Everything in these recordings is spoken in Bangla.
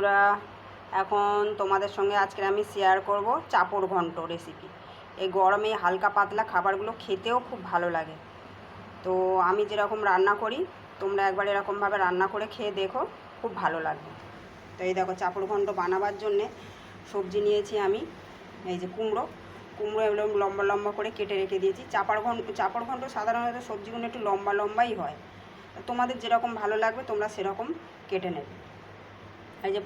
বন্ধুরা, এখন তোমাদের সঙ্গে আজকে আমি শেয়ার করব চাপড় ঘন্ট রেসিপি। এই গরমে হালকা পাতলা খাবারগুলো খেতেও খুব ভালো লাগে। তো আমি যেরকম রান্না করি তোমরা একবার এরকমভাবে রান্না করে খেয়ে দেখো, খুব ভালো লাগবে। তো এই দেখো, চাপড় ঘন্ট বানাবার জন্যে সবজি নিয়েছি আমি। এই যে কুমড়ো এগুলো লম্বা লম্বা করে কেটে রেখে দিয়েছি। চাপড় ঘন্ট সাধারণত সবজিগুলো একটু লম্বা লম্বাই হয়, তোমাদের যেরকম ভালো লাগবে তোমরা সেরকম কেটে নেবে। এই যে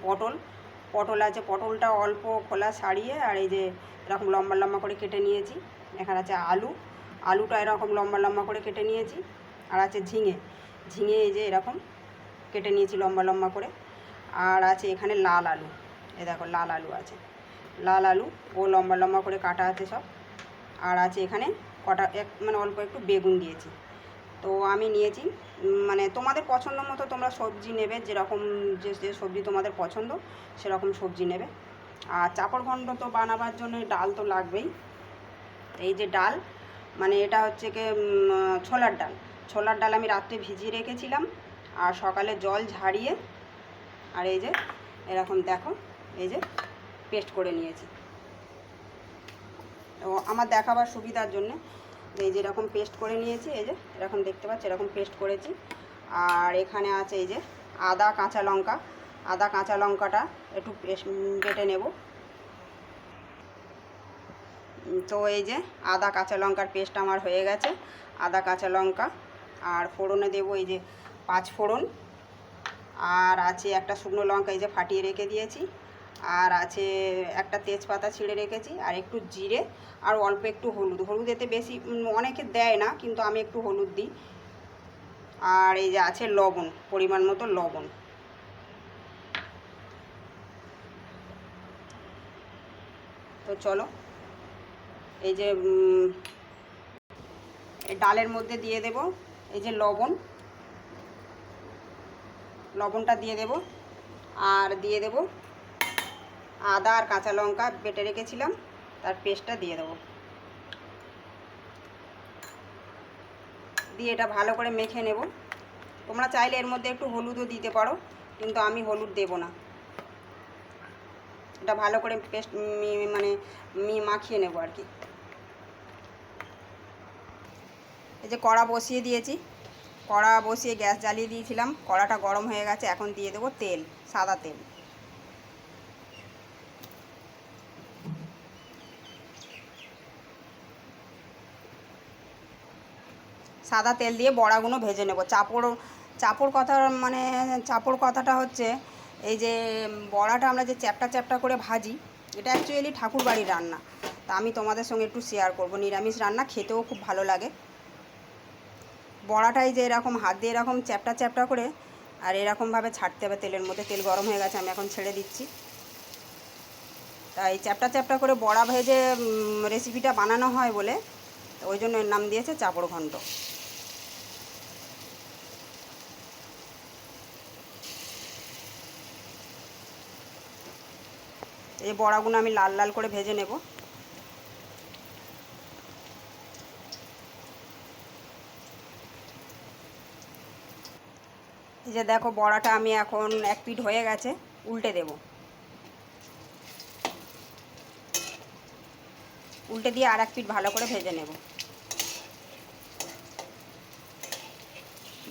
পটল আছে, পটলটা অল্প খোলা ছাড়িয়ে আর এই যে এরকম লম্বা লম্বা করে কেটে নিয়েছি। এখানে আছে আলুটা এরকম লম্বা লম্বা করে কেটে নিয়েছি। আর আছে ঝিঙে এই যে এরকম কেটে নিয়েছি লম্বা লম্বা করে। আর আছে এখানে লাল আলু, এই দেখো লাল আলু আছে, লাল আলু ও লম্বা লম্বা করে কাটা আছে সব। আর আছে এখানে মানে অল্প একটু বেগুন দিয়েছি। তো আমি নিয়েছি, মানে তোমাদের পছন্দ মতো তোমরা সবজি নেবে, যেরকম যে সবজি তোমাদের পছন্দ সেরকম সবজি নেবে। আর চাপড় ঘন্ট তো বানাবার জন্য ডাল তো লাগবেই। এই যে ডাল, মানে এটা হচ্ছে কি ছোলার ডাল আমি রাত্রে ভিজিয়ে রেখেছিলাম আর সকালে জল ঝাড়িয়ে আর এই যে এরকম দেখো এই যে পেস্ট করে নিয়েছি। তো আমার দেখাবার সুবিধার জন্যে এই যে এরকম পেস্ট করে নিয়েছি, এই যে এরকম দেখতে পাচ্ছি এরকম পেস্ট করেছি। আর এখানে আছে এই যে আদা কাঁচা লঙ্কাটা একটু বেটে নেব। তো এই যে আদা কাঁচা লঙ্কার পেস্ট আমার হয়ে গেছে। আদা কাঁচা লঙ্কা আর ফোড়নে দেবো এই যে 5 ফোড়ন। আর আছে একটা শুকনো লঙ্কা এই যে ফাটিয়ে রেখে দিয়েছি। আর আছে একটা তেজপাতা ছিঁড়ে রেখেছি, আর একটু জিরে, আর অল্প একটু হলুদ এতে বেশি অনেকে দেয় না, কিন্তু আমি একটু হলুদ দিই। আর এই যে আছে লবণ, পরিমাণ মতো লবণ। তো চলো, এই যে ডালের মধ্যে দিয়ে দেব এই যে লবণটা দিয়ে দেব। আর দিয়ে দেব আদা আর কাঁচা লঙ্কা বেটে রেখেছিলাম, তার পেস্টটা দিয়ে দেবো। দিয়ে এটা ভালো করে মেখে নেব। তোমরা চাইলে এর মধ্যে একটু হলুদও দিতে পারো, কিন্তু আমি হলুদ দেব না। এটা ভালো করে পেস্ট মানে মাখিয়ে নেব আর কি। এই যে কড়া বসিয়ে দিয়েছি, কড়া বসিয়ে গ্যাস জ্বালিয়ে দিয়েছিলাম, কড়াটা গরম হয়ে গেছে। এখন দিয়ে দেবো তেল, সাদা তেল। সাদা তেল দিয়ে বড়াগুলো ভেজে নেব। চাপড় কথাটা হচ্ছে এই যে বড়াটা আমরা যে চ্যাপটা করে ভাজি, এটা অ্যাকচুয়ালি ঠাকুর বাড়ির রান্না। তা আমি তোমাদের সঙ্গে একটু শেয়ার করব। নিরামিষ রান্না, খেতেও খুব ভালো লাগে। বড়াটাই যে এরকম হাত দিয়ে এরকম চ্যাপটা করে আর এরকমভাবে ছাড়তে হবে তেলের মধ্যে। তেল গরম হয়ে গেছে, আমি এখন ছেড়ে দিচ্ছি। তাই চ্যাপটা করে বড়া ভেজে রেসিপিটা বানানো হয় বলে ওই জন্য এর নাম দিয়েছে চাপড় ঘন্ট। এই বড়াগুলো আমি লাল লাল করে ভেজে নেব। এই যে দেখো, বড়াটা আমি এখন এক পিঠ হয়ে গেছে, উল্টে দেব। উল্টে দিয়ে আর এক পিঠ ভালো করে ভেজে নেব।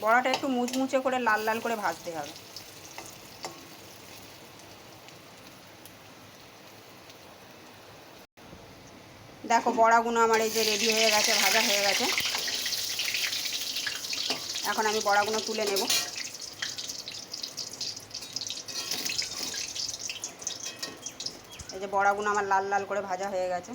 বড়াটা একটু মুচমুচে করে লাল লাল করে ভাজতে হবে। দেখো বড়াগুলো আমার এই যে রেডি হয়ে গেছে, ভাজা হয়ে গেছে। এখন আমি বড়াগুলো তুলে নেব। এই যে বড়াগুলো আমার লাল লাল করে ভাজা হয়ে গেছে।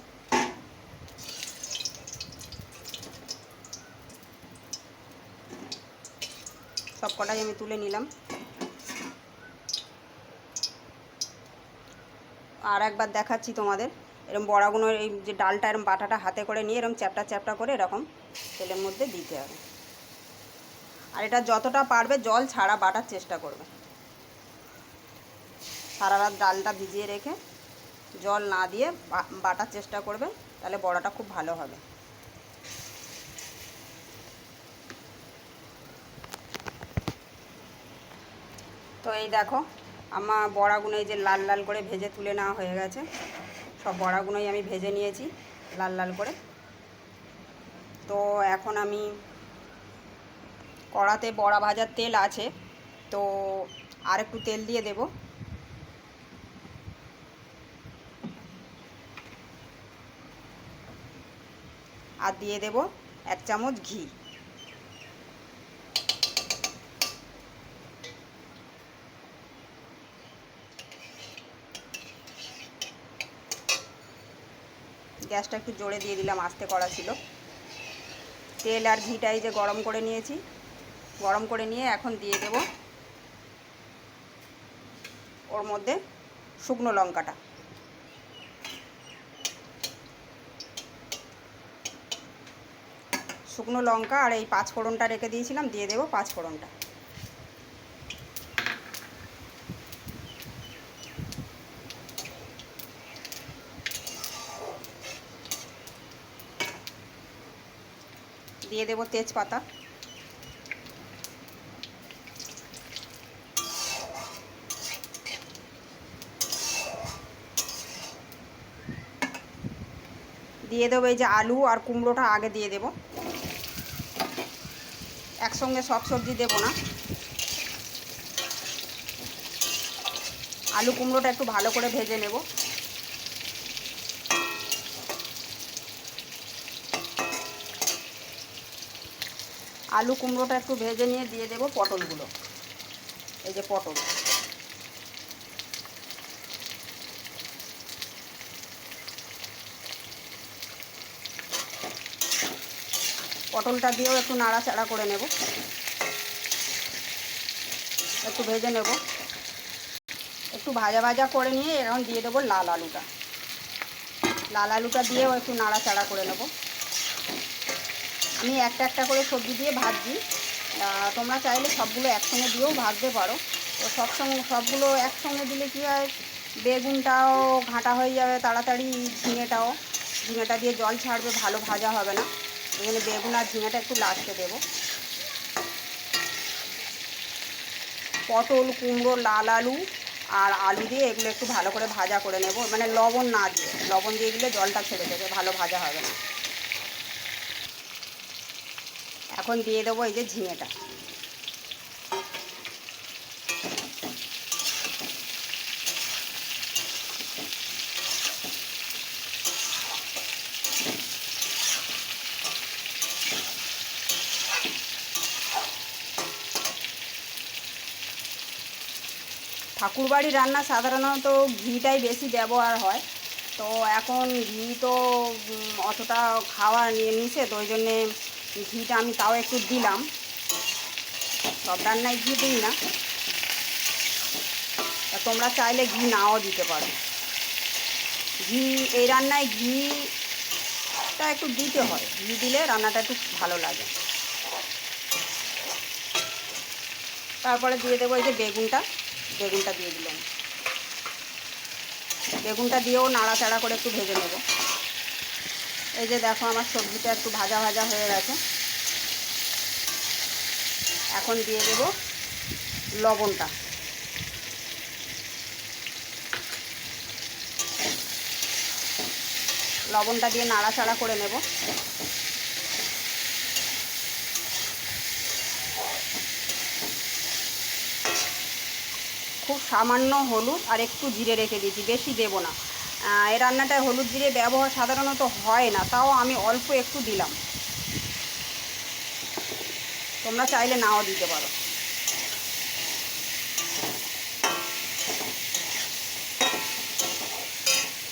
সব কটাই আমি তুলে নিলাম। আর একবার দেখাচ্ছি তোমাদের। এরকম বড়াগুলো এই যে ডালটা এরকম বাটাটা হাতে করে নিয়ে এরকম চ্যাপটা করে এরকম তেলের মধ্যে দিতে হবে। আর এটা যতটা পারবে জল ছাড়া বাটার চেষ্টা করবে। সারা রাত ডালটা ভিজিয়ে রেখে জল না দিয়ে বাটার চেষ্টা করবে, তাহলে বড়াটা খুব ভালো হবে। তো এই দেখো আমার বড়াগুলো এই যে লাল লাল করে ভেজে তুলে নেওয়া হয়ে গেছে। সব বড়াগুলোই আমি ভেজে নিয়েছি লাল লাল করে। তো এখন আমি কড়াতে বড়া ভাজার তেল আছে, তো আর একটু তেল দিয়ে দেব। আর দিয়ে দেব 1 চামচ ঘি। গ্যাসটা একটু জোরে দিয়ে দিলাম, আস্তে করা ছিল। তেল আর ঘিটাই যে গরম করে নিয়েছি, গরম করে নিয়ে এখন দিয়ে দেব ওর মধ্যে শুকনো লঙ্কাটা। শুকনো লঙ্কা আর এই 5 ফোড়নটা রেখে দিয়েছিলাম, দিয়ে দেব 5 ফোড়নটা। দিয়ে দেব তেজপাতা। দিয়ে দেবো এই যে আলু আর কুমড়োটা আগে দিয়ে দেব, একসঙ্গে সব সবজি দেব না। আলু কুমড়োটা একটু ভালো করে ভেজে নেব। আলু কুমড়োটা একটু ভেজে নিয়ে দিয়ে দেব পটলগুলো। এই যে পটল, পটলটা দিয়েও একটু নাড়াচাড়া করে নেব, একটু ভেজে নেব। একটু ভাজা ভাজা করে নিয়ে এখন দিয়ে দেবো লাল আলুটা। লাল আলুটা দিয়েও একটু নাড়াচাড়া করে নেব। আমি একটা একটা করে সবজি দিয়ে ভাজছি, তোমরা চাইলে সবগুলো একসঙ্গে দিয়েও ভাজতে পারো। তো সবগুলো একসঙ্গে দিলে কী হয়, বেগুনটাও ঘাঁটা হয়ে যাবে তাড়াতাড়ি, ঝিঙেটা দিয়ে জল ছাড়বে, ভালো ভাজা হবে না। এখানে বেগুন আর ঝিঙেটা একটু লাস্টে দেবো। পটল, কুমড়ো, লাল আলু আর আলু দিয়ে এগুলো একটু ভালো করে ভাজা করে নেব, মানে লবণ না দিয়ে। লবণ দিয়ে দিলে জলটা ছেড়ে দেবে, ভালো ভাজা হবে না। এখন দিয়ে দেবো এই যে ঝিঙেটা। ঠাকুরবাড়ির রান্না সাধারণত ঘিটাই বেশি ব্যবহার হয়, তো এখন ঘি তো অতটা খাওয়া নিষেধ, ওই জন্যে ঘিটা আমি তাও একটু দিলাম। সব রান্নায় ঘি দিই না, তোমরা চাইলে ঘি নাও দিতে পারো। ঘি এই রান্নায় ঘিটা একটু দিতে হয়, ঘি দিলে রান্নাটা একটু ভালো লাগে। তারপরে দিয়ে দেবো এই যে বেগুনটা দিয়ে দিলাম। বেগুনটা দিয়েও নাড়াচাড়া করে একটু ভেজে নেব। এই যে দেখো আমার সবজিটা একটু ভাজা ভাজা হয়ে গেছে। এখন দিয়ে দেব লবণটা। লবণটা দিয়ে নাড়াচাড়া করে নেব। খুব সামান্য হলুদ আর একটু জিরে রেখে দিয়েছি, বেশি দেব না। এই রান্নাটায় হলুদ জিরে ব্যবহার সাধারণত হয় না, তাও আমি অল্প একটু দিলাম। তোমরা চাইলে নাও দিতে পারো।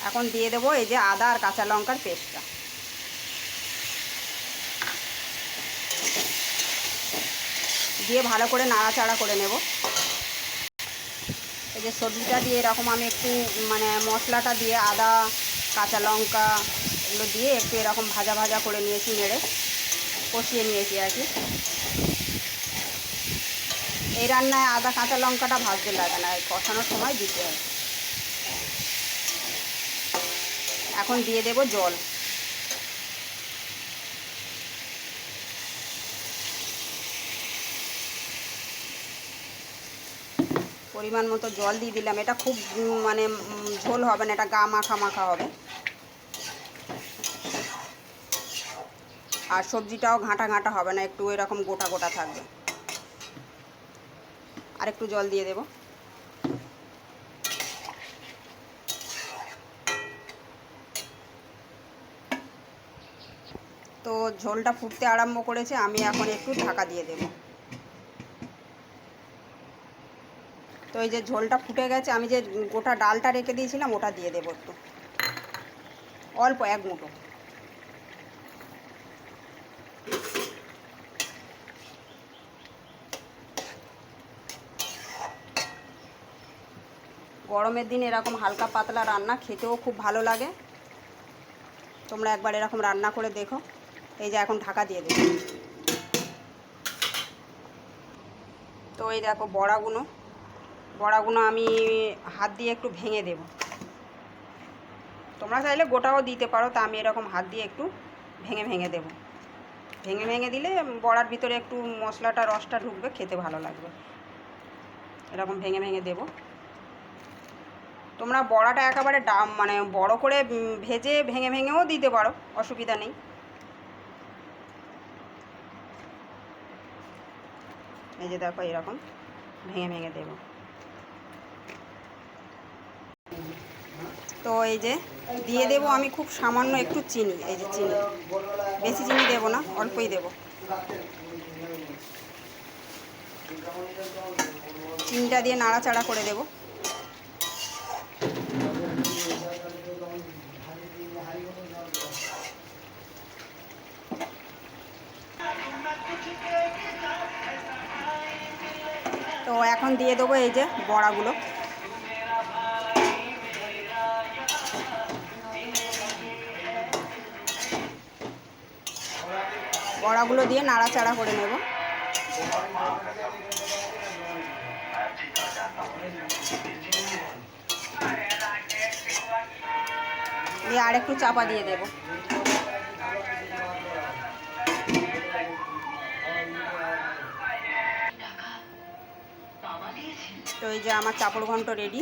এখন দিয়ে দেবো এই যে আদা আর কাঁচা লঙ্কার পেস্টটা। দিয়ে ভালো করে নাড়াচাড়া করে নেব। এই যে সবজিটা দিয়ে এরকম আমি একটু মানে মশলাটা দিয়ে আদা কাঁচা লঙ্কা এগুলো দিয়ে একটু এরকম ভাজা ভাজা করে নিয়েছি, নেড়ে কষিয়ে নিয়েছি আর কি। এই রান্নায় আদা কাঁচা লঙ্কাটা ভাজতে লাগে না, কষানোর সময় দিতে হয়। এখন দিয়ে দেব জল। পরিমাণ মতো জল দিয়ে দিলাম। এটা খুব মানে ঝোল হবে না, এটা গা মাখা মাখা হবে। আর সবজিটাও ঘাঁটা ঘাঁটা হবে না, একটু এরকম গোটা গোটা থাকবে। আর একটু জল দিয়ে দেব। তো ঝোলটা ফুটতে আরম্ভ করেছে, আমি এখন একটু ঢাকা দিয়ে দেব। তো এই যে ঝোলটা ফুটে গেছে, আমি যে গোটা ডালটা রেখে দিয়েছিলাম ওটা দিয়ে দেবো একটু, অল্প এক মুঠো। গরমের দিন এরকম হালকা পাতলা রান্না খেতেও খুব ভালো লাগে। তোমরা একবার এরকম রান্না করে দেখো। এই যে এখন ঢাকা দিয়ে দেবো। তো এই দেখো বড়াগুলো আমি হাত দিয়ে একটু ভেঙে দেব। তোমরা চাইলে গোটাও দিতে পারো, তা আমি এরকম হাত দিয়ে একটু ভেঙে ভেঙে দেব। ভেঙে ভেঙে দিলে বড়ার ভিতরে একটু মশলাটা রসটা ঢুকবে, খেতে ভালো লাগবে। এরকম ভেঙে ভেঙে দেব। তোমরা বড়াটা একেবারে মানে বড় করে ভেজে ভেঙে ভেঙেও দিতে পারো, অসুবিধা নেই। এই যে দেখো এরকম ভেঙে ভেঙে দেব। তো এই যে দিয়ে দেব আমি খুব সামান্য একটু চিনি। এই যে চিনি, বেশি চিনি দেব না, অল্পই দেব। চিনিটা দিয়ে নাড়াচাড়া করে দেব। তো এখন দিয়ে দেবো এই যে বড়াগুলো। বড়াগুলো দিয়ে নাড়াচাড়া করে নেব। দিয়ে আর একটু চাপা দিয়ে দেব। তো এই যে আমার চাপড় ঘন্ট রেডি।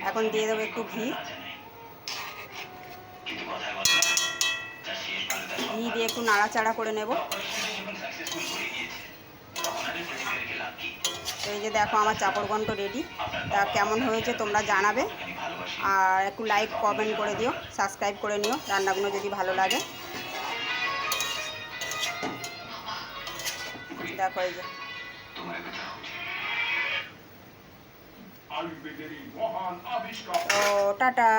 এখন দিয়ে দেবো একটু ঘি। ঘি দিয়ে একটু নাড়াচাড়া করে নেব। তো এই যে দেখো আমার চাপড় ঘন্ট রেডি। তা কেমন হয়েছে তোমরা জানাবে, আর একটু লাইক কমেন্ট করে দিও, সাবস্ক্রাইব করে নিও রান্নাগুলো যদি ভালো লাগে। দেখো এই যে তো টাটা।